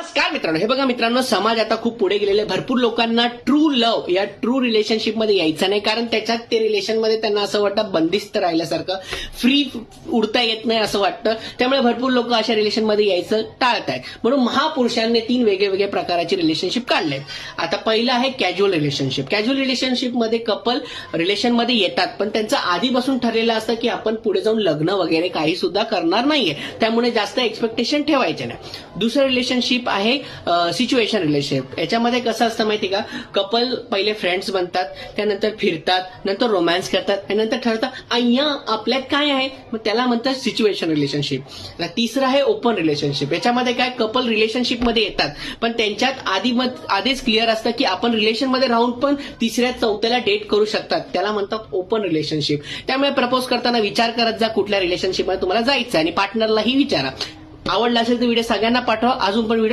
नमस्कार मित्रांनो, हे बघा मित्रांनो, समाज आता खूप पुढे गेलेले. भरपूर लोकांना ट्रू लव्ह या ट्रू रिलेशनशिप मध्ये यायचं नाही, कारण त्याच्यात ते रिलेशन मध्ये त्यांना असं वाटतं बंदिस्त राहिल्यासारखं, फ्री उडता येत नाही असं वाटतं. त्यामुळे भरपूर लोक अशा रिलेशन मध्ये यायचं टाळतायत. म्हणून महापुरुषांनी 3 वेगवेगळ्या प्रकारची रिलेशनशिप काढले. आता पहिलं आहे कॅज्युअल रिलेशनशिप. कॅज्युअल रिलेशनशिप मध्ये कपल रिलेशन मध्ये येतात, पण त्यांचं आधीपासून ठरलेलं असतं की आपण पुढे जाऊन लग्न वगैरे काही सुद्धा करणार नाहीये, त्यामुळे जास्त एक्सपेक्टेशन ठेवायचे नाही. दुसरं रिलेशनशिप आहे सिच्युएशन रिलेशनशिप. याच्यामध्ये कसं असतं माहिती का, कपल पहिले फ्रेंड्स बनतात, त्यानंतर फिरतात, नंतर रोमॅन्स करतात आणि नंतर ठरतात અહીંયા आपल्यात काय आहे, मग त्याला म्हणतात सिच्युएशन रिलेशनशिप. तिसरं आहे ओपन रिलेशनशिप. याच्यामध्ये काय, कपल रिलेशनशिप मध्ये येतात, पण त्यांच्यात आधीच क्लिअर असतं की आपण रिलेशन मध्ये राहून पण तिसऱ्या चौथ्याला डेट करू शकतात, त्याला म्हणतात ओपन रिलेशनशिप. त्यामुळे प्रपोज करताना विचार करत जा कुठल्या रिलेशनशिप मध्ये तुम्हाला जायचं आणि पार्टनरलाही विचारा. आवडला असेल तर व्हिडिओ सगळ्यांना पाठवा. अजून पण व्हिडिओ